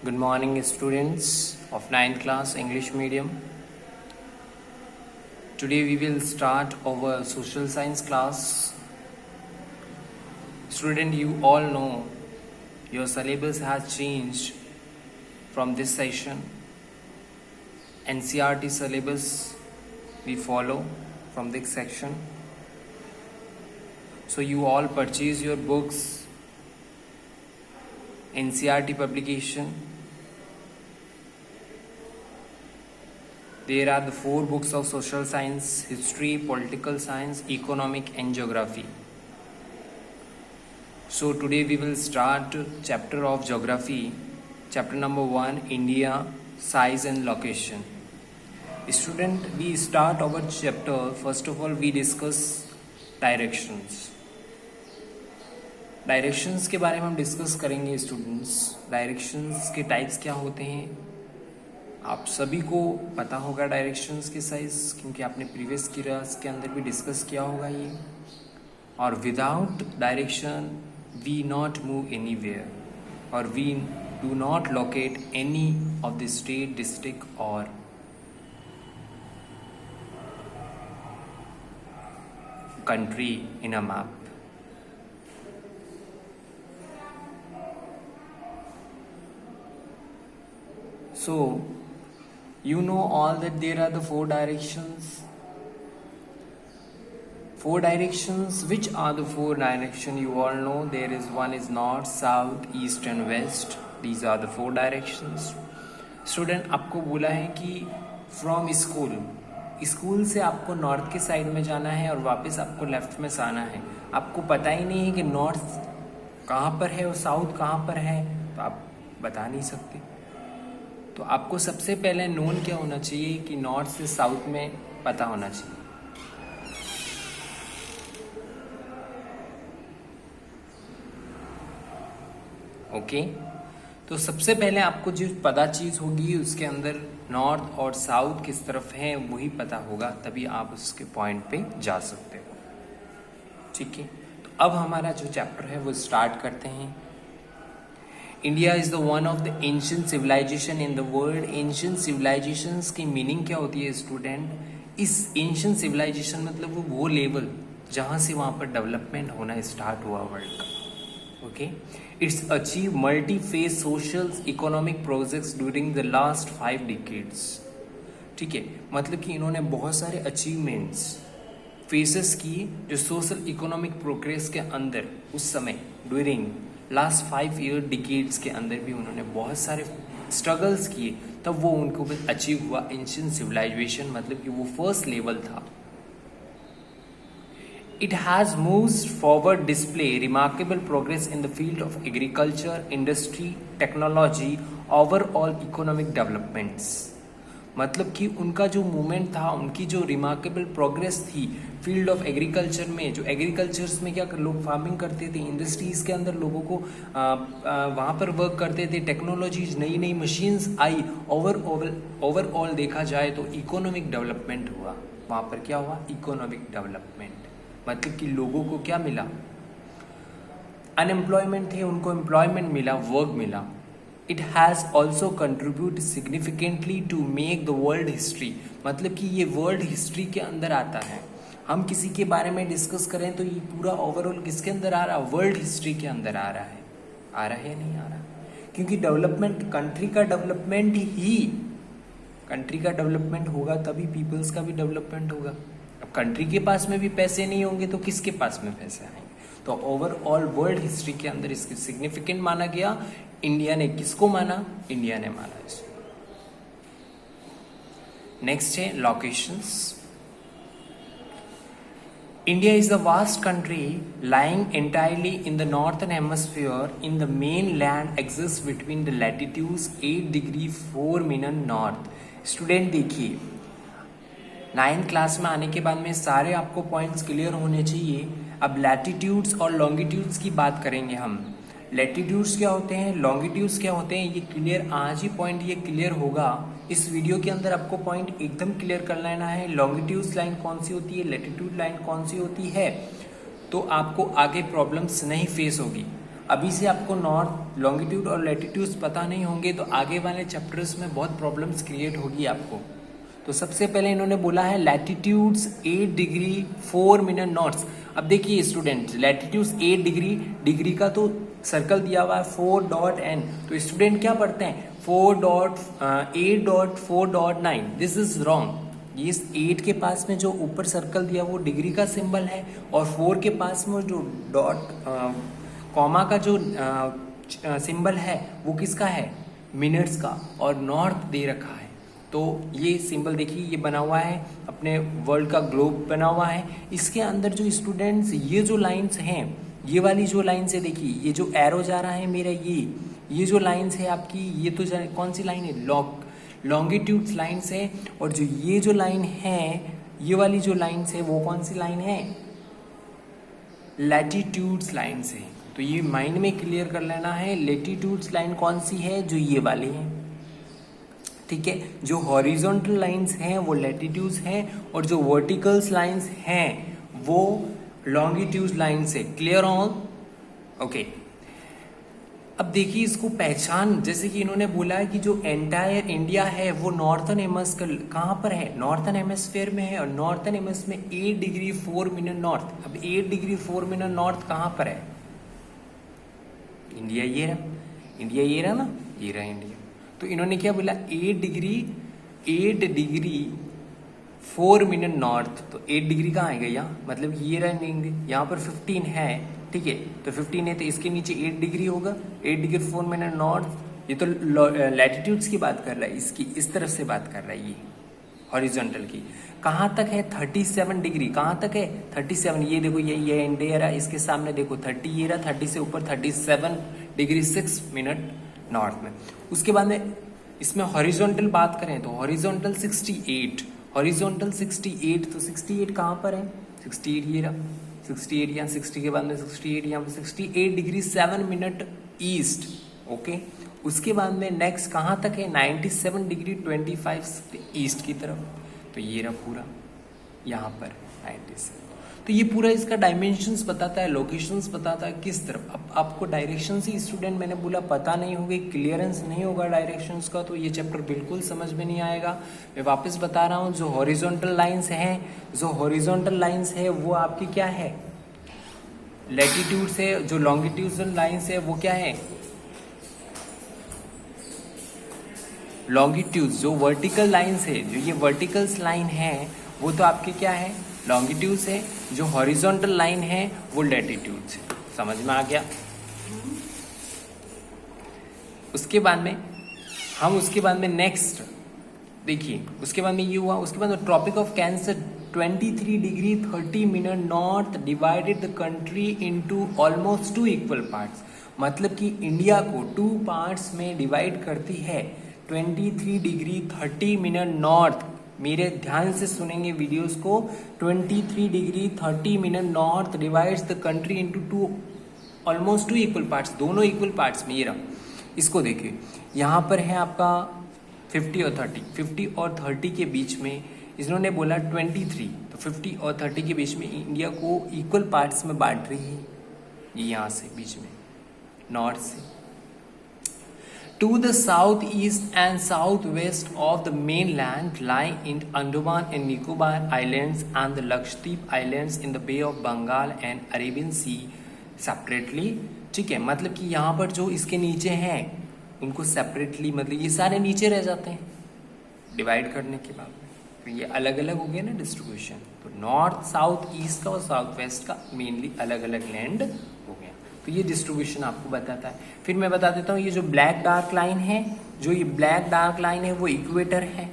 Good morning, students of 9th class English medium. Today we will start our social science class. Student, you all know your syllabus has changed from this session. NCERT syllabus we follow from this section. So you all purchase your books, NCERT publication. There are the 4 books of social science: history, political science, economic and geography. So today we will start chapter of geography, chapter number 1, India, size and location. Student, we start our chapter. First of all, we discuss directions. Directions के बारे में हम discuss करेंगे students. Directions के types क्या होते हैं, आप सभी को पता होगा डायरेक्शंस के साइज, क्योंकि आपने प्रीवियस क्लास के अंदर भी डिस्कस किया होगा ये. और without direction we not move anywhere और we do not locate any of the state, district और country in a map. So you know all that there are the 4 directions. 4 directions. Which are the 4 directions? You all know there is one is north, south, east and west. These are the 4 directions. Student, आपको बोला है कि from school से आपको north के side में जाना है और वापस आपको लेफ्ट में आना है. आपको पता ही नहीं है कि नॉर्थ कहाँ पर है और साउथ कहाँ पर है, तो आप बता नहीं सकते. तो आपको सबसे पहले नोन क्या होना चाहिए कि नॉर्थ से साउथ में पता होना चाहिए. ओके, तो सबसे पहले आपको जो पता चीज होगी उसके अंदर नॉर्थ और साउथ किस तरफ है वही पता होगा, तभी आप उसके पॉइंट पे जा सकते हो. ठीक है, तो अब हमारा जो चैप्टर है वो स्टार्ट करते हैं. India is the one of the ancient civilization in the world. Ancient civilizations की मीनिंग क्या होती है स्टूडेंट? इस एंशिएंट सिविलाइजेशन मतलब वो लेवल जहां से वहां पर डेवलपमेंट होना स्टार्ट हुआ वर्ल्ड का. Okay, it's achieved multi-phase social economic projects during the last 5 decades. ठीक है, मतलब कि इन्होंने बहुत सारे अचीवमेंट्स फेसेस किए जो सोशल इकोनॉमिक प्रोग्रेस के अंदर उस समय ड्यूरिंग लास्ट 5 ईयर डिकेड्स के अंदर भी उन्होंने बहुत सारे स्ट्रगल्स किए, तब वो उनको अचीव हुआ एंशिएंट सिविलाइजेशन, मतलब कि वो फर्स्ट लेवल था. It has moved forward, display remarkable progress in the field of agriculture, industry, technology, overall economic developments. मतलब कि उनका जो मूवमेंट था, उनकी जो रिमार्केबल प्रोग्रेस थी फील्ड ऑफ एग्रीकल्चर में. जो एग्रीकल्चर्स में क्या लोग फार्मिंग करते थे, इंडस्ट्रीज के अंदर लोगों को वहाँ पर वर्क करते थे, टेक्नोलॉजीज नई नई मशीन्स आई. ओवरऑल देखा जाए तो इकोनॉमिक डेवलपमेंट हुआ. वहाँ पर क्या हुआ? Economic development. मतलब कि लोगों को क्या मिला? अनएम्प्लॉयमेंट थे, उनको एम्प्लॉयमेंट मिला, वर्क मिला. It has also contribute significantly to make the world history. मतलब कि ये वर्ल्ड हिस्ट्री के अंदर आता है. हम किसी के बारे में डिस्कस करें तो ये पूरा ओवरऑल किसके अंदर आ रहा है? वर्ल्ड हिस्ट्री के अंदर आ रहा है. आ रहा है या नहीं आ रहा? क्योंकि डेवलपमेंट, कंट्री का डेवलपमेंट होगा तभी पीपल्स का भी डेवलपमेंट होगा. अब कंट्री के पास में भी पैसे नहीं होंगे तो किसके पास में पैसे आएंगे? तो ओवरऑल वर्ल्ड हिस्ट्री के अंदर इसको सिग्निफिकेंट माना गया. इंडिया ने किसको माना? इंडिया ने माना इसको. नेक्स्ट है locations. India is the vast country lying entirely in the northern hemisphere. In the main land exist between the latitudes 8 degree 4 minute north. Student देखिए, 9th क्लास में आने के बाद में सारे आपको पॉइंट्स क्लियर होने चाहिए. अब लैटिट्यूड्स और लॉन्गिट्यूड्स की बात करेंगे हम. लैटिट्यूड्स क्या होते हैं, लॉन्गिट्यूड्स क्या होते हैं, ये क्लियर आज ही पॉइंट ये क्लियर होगा. इस वीडियो के अंदर आपको पॉइंट एकदम क्लियर कर लेना है. लॉन्गिट्यूड्स लाइन कौन सी होती है, लैटिट्यूड लाइन कौन सी होती है, तो आपको आगे प्रॉब्लम्स नहीं फेस होगी. अभी से आपको नॉर्थ लॉन्गिट्यूड और लैटिट्यूड्स पता नहीं होंगे तो आगे वाले चैप्टर्स में बहुत प्रॉब्लम्स क्रिएट होगी आपको। तो सबसे पहले इन्होंने बोला है लैटिट्यूड्स 8 डिग्री 4 मिनट नॉर्थ। अब देखिए स्टूडेंट, लैटिट्यूड्स 8 डिग्री, डिग्री का तो सर्कल दिया हुआ है 4.n, तो स्टूडेंट क्या पढ़ते हैं 4.8.4.9, दिस इज रॉन्ग। ये 8 के पास में जो ऊपर सर्कल दिया वो डिग्री का सिंबल है, और 4 के पास में जो डॉट कॉमा का जो सिंबल है वो किसका है, मिनट्स का, और नॉर्थ दे रखा है। तो ये सिंबल देखिए ये बना हुआ है, अपने वर्ल्ड का ग्लोब बना हुआ है। इसके अंदर जो स्टूडेंट्स ये जो लाइंस हैं, ये वाली जो लाइंस है देखिए, ये जो एरो जा रहा है मेरा, ये जो लाइंस है आपकी, ये तो कौन सी लाइन है, लॉन्गिट्यूड्स लाइंस है। और जो ये जो लाइन है, ये वाली जो लाइंस है वो कौन सी लाइन है, लैटिट्यूड्स लाइंस है। तो ये माइंड में क्लियर कर लेना है, लैटिट्यूड्स लाइन कौन सी है, जो ये वाली है, ठीक है। जो हॉरिजॉन्टल लाइंस हैं वो लैटिट्यूड्स हैं, और जो वर्टिकल्स लाइंस हैं वो लॉन्गिट्यूड्स लाइंस है। Clear all, okay. अब देखिए इसको पहचान, जैसे कि इन्होंने बोला है कि जो एंटायर इंडिया है वो नॉर्थन हेमिस्फीयर कहाँ पर है, नॉर्थन हेमिस्फीयर में है, और नॉर्थन हेमिस्फीयर में 8 डिग्री 4 मिनट नॉर्थ। अब 8 डिग्री 4 मिनट नॉर्थ कहाँ पर है, इंडिया, ये रहा इंडिया, ये रहा ना, ये रहा इंडिया। तो इन्होंने क्या बोला 8 डिग्री 4 मिनट नॉर्थ, तो 8 डिग्री कहाँ आएगा यहाँ, मतलब ये रहेंगे, यहाँ पर 15 है, ठीक है। तो 15 है तो इसके नीचे 8 डिग्री होगा, 8 डिग्री 4 मिनट नॉर्थ। ये तो लैटिट्यूड्स की बात कर रहा है, इसकी इस तरफ से बात कर रहा है, ये हॉरिजॉन्टल की। कहाँ तक है 37 डिग्री, कहाँ तक है 37, ये देखो ये इंडिया रहा, इसके सामने देखो 30 ये रहा, 30 से ऊपर 37 डिग्री 6 मिनट नॉर्थ में। उसके बाद में इसमें हॉरिजॉन्टल बात करें तो हॉरिजॉन्टल 68, हॉरिजॉन्टल 68, तो 68 कहाँ पर है, 68 ये रहा, 68 यहाँ, 60 के बाद में 68 यहाँ पर, 68 डिग्री 7 मिनट ईस्ट, ओके। उसके बाद में नेक्स्ट कहाँ तक है 97 डिग्री 25 ईस्ट की तरफ, तो ये रहा पूरा यहाँ पर 97। तो ये पूरा इसका डायमेंशंस बताता है, लोकेशंस बताता है किस तरफ। अब आपको डायरेक्शन ही स्टूडेंट मैंने बोला पता नहीं होगी, क्लियरेंस नहीं होगा डायरेक्शंस का, तो ये चैप्टर बिल्कुल समझ में नहीं आएगा। मैं वापस बता रहा हूँ, जो हॉरिजॉन्टल लाइंस हैं, जो हॉरिजॉन्टल लाइंस है वो आपकी क्या है, लैटिट्यूड से, जो लॉन्गिट्यूडनल लाइंस है वो क्या है, लॉन्गिट्यूड। जो वर्टिकल लाइंस है, जो ये वर्टिकल्स लाइन है वो तो आपके क्या है, लॉन्गिट्यूड्स है। जो हॉरिजॉन्टल लाइन है वो लैटिट्यूड्स है। समझ में आ गया। उसके बाद में नेक्स्ट देखिए, उसके बाद में ये हुआ। उसके बाद में tropic of cancer 23 degree 30 minute north divided the country into almost 2 equal parts. मतलब कि इंडिया को 2 पार्ट्स में डिवाइड करती है। 23 डिग्री 30 मिनट नॉर्थ, मेरे ध्यान से सुनेंगे वीडियोस को। 23 degree 30 minute north divides the country into 2 almost 2 equal parts, दोनों इक्वल पार्ट्स में। ये रहा, इसको देखिए, यहाँ पर है आपका 50 और 30, 50 और 30 के बीच में इन्होंने बोला 23, तो 50 और 30 के बीच में इंडिया को इक्वल पार्ट्स में बांट रही है। ये यहाँ से बीच में नॉर्थ से to the southeast and southwest of the mainland lie in Andaman and Nicobar Islands and the Lakshadweep Islands in the Bay of Bengal and Arabian Sea separately। ठीक है, मतलब कि यहाँ पर जो इसके नीचे हैं उनको सेपरेटली, मतलब ये सारे नीचे रह जाते हैं डिवाइड करने के बाद, तो ये अलग अलग हो गया ना डिस्ट्रीब्यूशन। तो नॉर्थ साउथ ईस्ट का और साउथ वेस्ट का मेनली अलग अलग लैंड हो गया। तो ये डिस्ट्रीब्यूशन आपको बताता है। फिर मैं बता देता हूँ, ये जो ब्लैक डार्क लाइन है, जो ये ब्लैक डार्क लाइन है वो इक्वेटर है।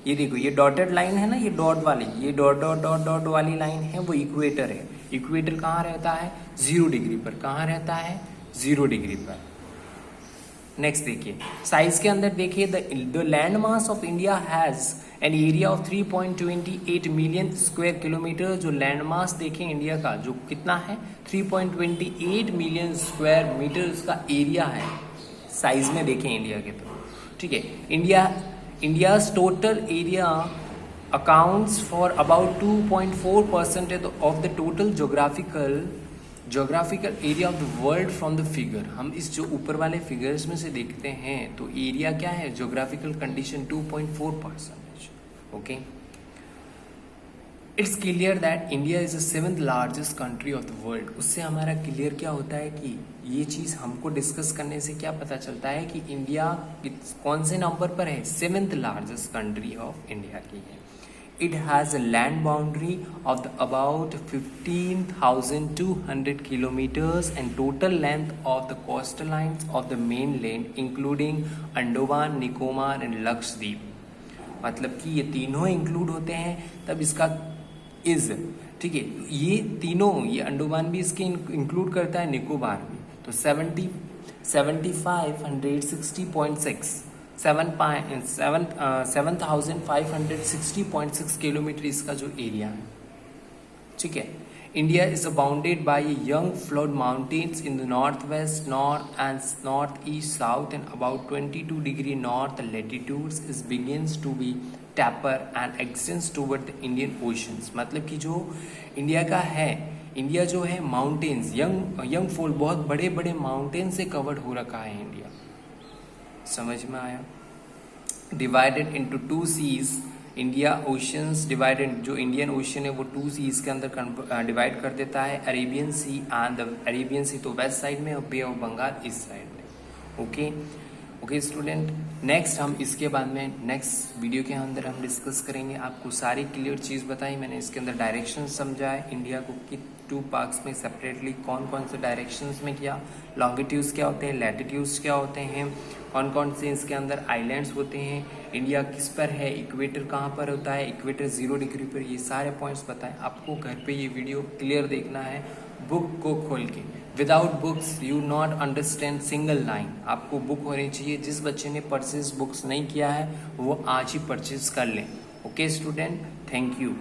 ये देखो, ये डॉटेड लाइन है ना, ये डॉट वाली, ये डॉट डॉट डॉट डॉट वाली लाइन है, वो इक्वेटर है। इक्वेटर कहाँ रहता है, 0 डिग्री पर। कहाँ रहता है, 0 डिग्री पर। नेक्स्ट देखिए, साइज के अंदर देखिए, the land mass of India has an area of 3.28 million square kilometre. जो लैंड मास देखें इंडिया का, जो कितना है, 3.28 मिलियन स्क्वायर मीटर उसका एरिया है। साइज में देखें इंडिया के, तो ठीक है। India's total area accounts for about 2.4% of the total geographical geographical area of the world from the figure, हम इस जो ऊपर वाले फिगर्स में से देखते हैं तो एरिया क्या है, geographical condition 2.4%. Okay, it's clear that India is the 7th largest country of the world. उससे हमारा क्लियर क्या होता है कि ये चीज हमको डिस्कस करने से क्या पता चलता है कि इंडिया कौन से नंबर पर है, 7th largest country of India की है. It has a land boundary of about 15,200 kilometers and total length of the coastal lines of the mainland including Andaman, Nicobar and Lakshadweep. मतलब कि ये तीनों इंक्लूड होते हैं तब इसका इज, ठीक है, ये तीनों, ये अंडमान भी इसके इंक्लूड करता है, निकोबार भी. तो 7,560.6 किलोमीटर इसका जो एरिया है. ठीक है. India is bounded by young fold mountains in the north west, north and north east, south and about 22 degree north latitudes is begins to be taper and extends toward the Indian oceans. मतलब कि जो India का है, India जो है mountains, young fold, बहुत बड़े बड़े माउंटेन से कवर्ड हो रखा है इंडिया. समझ में आया. Divided into 2 seas, India oceans divided, जो इंडियन ओशन है वो 2 सीज के अंदर डिवाइड कर देता है, Arabian sea and the Arabian sea तो वेस्ट साइड में और बे ऑफ बंगाल इस साइड में. ओके ओके स्टूडेंट, नेक्स्ट हम इसके बाद में नेक्स्ट वीडियो के अंदर हम डिस्कस करेंगे. आपको सारी क्लियर चीज़ बताई मैंने, इसके अंदर डायरेक्शन समझाए, इंडिया को 2 पार्ट्स में सेपरेटली कौन कौन से डायरेक्शंस में किया, लॉन्गिट्यूड्स क्या होते हैं, लैटिट्यूड्स क्या होते हैं, कौन कौन से इसके अंदर आइलैंड्स होते हैं, इंडिया किस पर है, इक्वेटर कहाँ पर होता है, इक्वेटर 0 डिग्री पर, ये सारे पॉइंट्स बताएं. आपको घर पे ये वीडियो क्लियर देखना है बुक को खोल के. Without books you not understand single line. आपको बुक होनी चाहिए. जिस बच्चे ने परचेज बुक्स नहीं किया है वो आज ही परचेज कर लें. Okay student, thank you.